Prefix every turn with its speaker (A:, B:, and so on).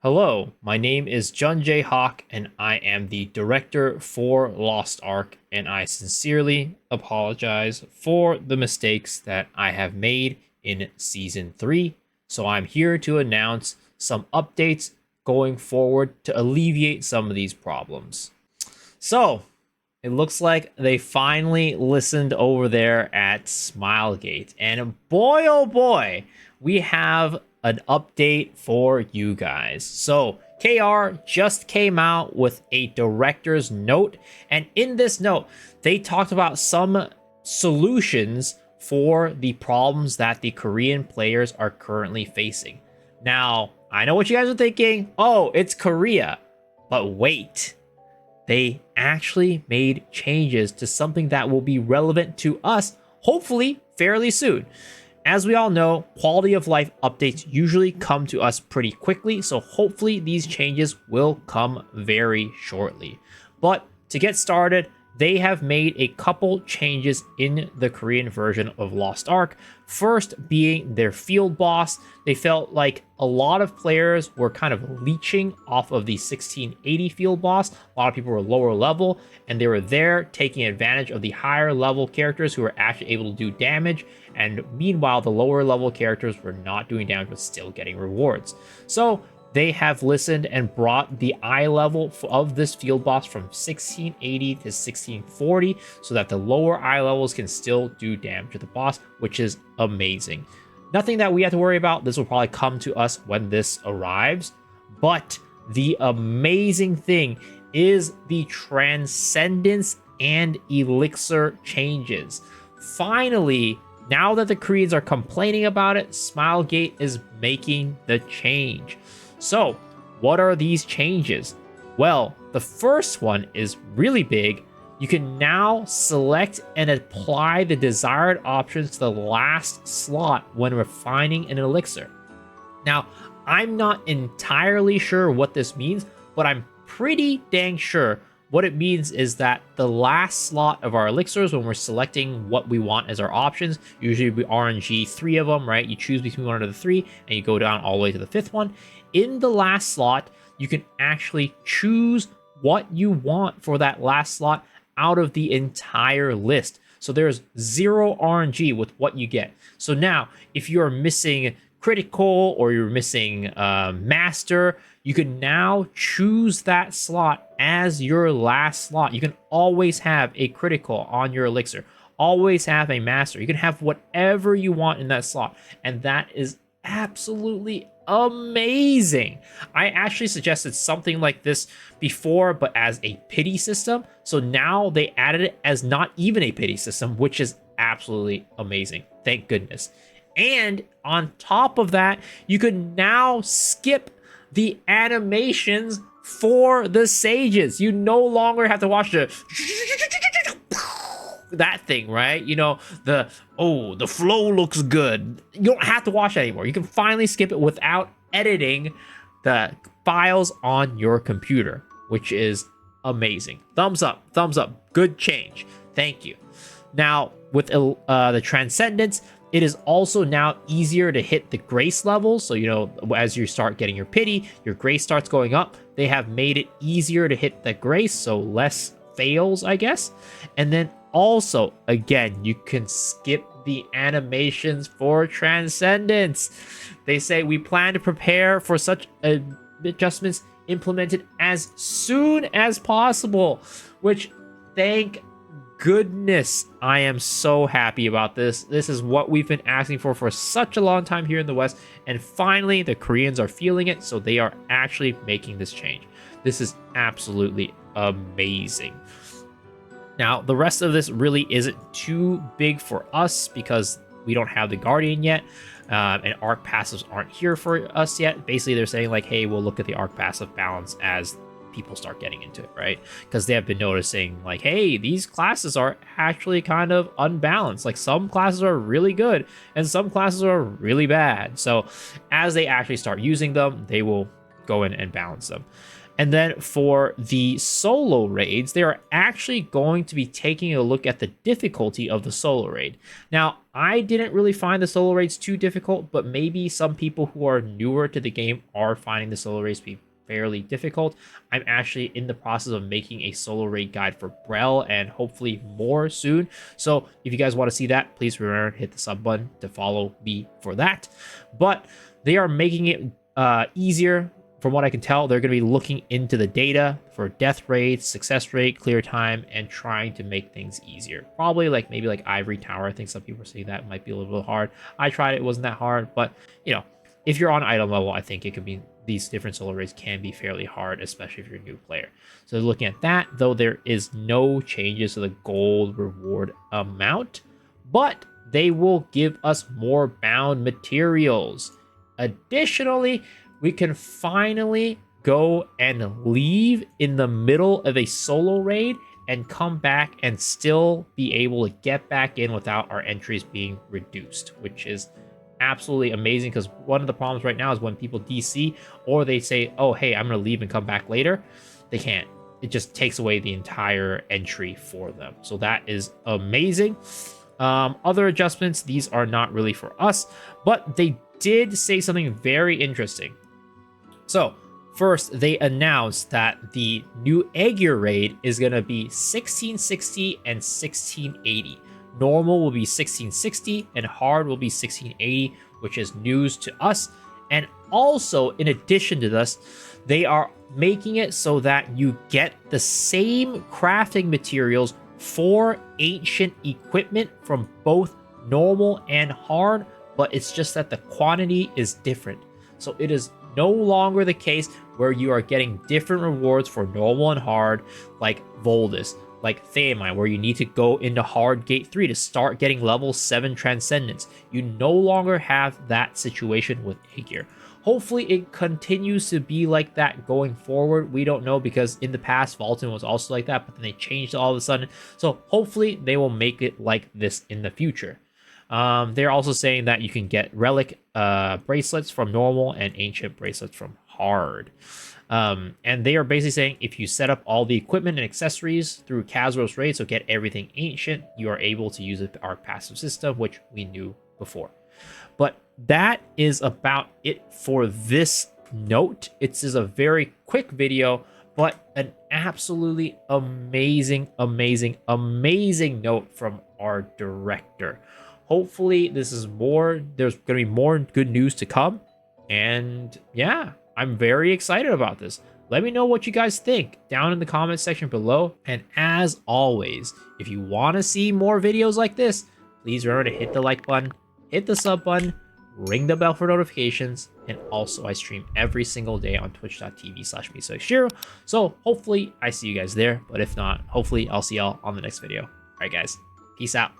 A: Hello, my name is Jun J. Hawk, and I am the director for Lost Ark, and I sincerely apologize for the mistakes that I have made in Season 3. So I'm here to announce some updates going forward to alleviate some of these problems. So, it looks like they finally listened over there at Smilegate, and boy oh boy, we have an update for you guys. So KR just came out with a director's note, and in this note, they talked about some solutions for the problems that the Korean players are currently facing. Now, I know what you guys are thinking. Oh, it's Korea. But wait, they actually made changes to something that will be relevant to us, hopefully fairly soon. As we all know, quality of life updates usually come to us pretty quickly, so hopefully these changes will come very shortly. But to get started, they have made a couple changes in the Korean version of Lost Ark. First being their field boss. They felt like a lot of players were kind of leeching off of the 1680 field boss. A lot of people were lower level, and they were there taking advantage of the higher level characters who were actually able to do damage. And meanwhile, the lower level characters were not doing damage but still getting rewards. So they have listened and brought the eye level of this field boss from 1680 to 1640 so that the lower eye levels can still do damage to the boss, which is amazing. Nothing that we have to worry about. This will probably come to us when this arrives. But the amazing thing is the Transcendence and Elixir changes. Finally, now that the Koreans are complaining about it, Smilegate is making the change. So, what are these changes? Well, the first one is really big. You can now select and apply the desired options to the last slot when refining an elixir. Now, I'm not entirely sure what this means, but I'm pretty dang sure what it means is that the last slot of our elixirs, when we're selecting what we want as our options, usually we RNG 3 of them, right? You choose between one of the 3 and you go down all the way to the 5th one. In the last slot, you can actually choose what you want for that last slot out of the entire list. So there's 0 RNG with what you get. So now, if you're missing critical or you're missing master, you can now choose that slot as your last slot. You can always have a critical on your elixir, always have a master. You can have whatever you want in that slot, and that is absolutely amazing. I actually suggested something like this before, but as a pity system. So now they added it as not even a pity system, which is absolutely amazing. Thank goodness. And on top of that, you can now skip the animations for the sages. You no longer have to watch that thing, right? You know, the flow looks good. You don't have to watch that anymore. You can finally skip it without editing the files on your computer, which is amazing. Thumbs up, good change. Thank you. Now, with the Transcendence, it is also now easier to hit the grace levels. So, you know, as you start getting your pity, your grace starts going up. They have made it easier to hit the grace, so less fails, I guess. And then also, again, you can skip the animations for Transcendence. They say we plan to prepare for such adjustments implemented as soon as possible, which, thank goodness, I am so happy about this. This is what we've been asking for such a long time here in the West, and finally the Koreans are feeling it, so they are actually making this change. This is absolutely amazing. Now, the rest of this really isn't too big for us because we don't have the Guardian yet, and Arc passives aren't here for us yet. Basically, they're saying like, hey, we'll look at the Arc passive balance as people start getting into it, right? Because they have been noticing like, hey, these classes are actually kind of unbalanced. Like, some classes are really good and some classes are really bad. So as they actually start using them, they will go in and balance them. And then for the solo raids, they are actually going to be taking a look at the difficulty of the solo raid. Now, I didn't really find the solo raids too difficult, but maybe some people who are newer to the game are finding the solo raids to be fairly difficult. I'm actually in the process of making a solo raid guide for Brel and hopefully more soon. So if you guys want to see that, please remember to hit the sub button to follow me for that. But they are making it easier. From what I can tell, they're going to be looking into the data for death rates, success rate, clear time, and trying to make things easier. Probably maybe like Ivory Tower. I think some people are saying that might be a little bit hard. I tried it, it wasn't that hard, but you know, if you're on item level, I think it could be, these different solo raids can be fairly hard, especially if you're a new player. So looking at that, though, there is no changes to the gold reward amount, but they will give us more bound materials. Additionally, we can finally go and leave in the middle of a solo raid and come back and still be able to get back in without our entries being reduced, which is absolutely amazing, because one of the problems right now is when people DC or they say, oh, hey, I'm going to leave and come back later, they can't. It just takes away the entire entry for them. So that is amazing. Other adjustments, these are not really for us, but they did say something very interesting. So first, they announced that the new Aegir raid is going to be 1660 and 1680. Normal will be 1660 and hard will be 1680, which is news to us. And also, in addition to this, they are making it so that you get the same crafting materials for ancient equipment from both normal and hard, but it's just that the quantity is different. So it is no longer the case where you are getting different rewards for normal and hard, like Voldus, like Theamine, where you need to go into hard gate 3 to start getting level 7 Transcendence. You no longer have that situation with Aegir. Hopefully it continues to be like that going forward. We don't know, because in the past Vaulton was also like that, but then they changed it all of a sudden. So hopefully they will make it like this in the future. They're also saying that you can get relic bracelets from normal and ancient bracelets from hard. And they are basically saying if you set up all the equipment and accessories through Khazros raid, so get everything ancient, you are able to use our passive system, which we knew before. But that is about it for this note. It's just a very quick video, but an absolutely amazing note from our director. Hopefully this is more, there's going to be more good news to come. And yeah, I'm very excited about this. Let me know what you guys think down in the comment section below. And as always, if you want to see more videos like this, please remember to hit the like button, hit the sub button, ring the bell for notifications. And also I stream every single day on twitch.tv/MesoXshiro. So hopefully I see you guys there. But if not, hopefully I'll see y'all on the next video. All right, guys, peace out.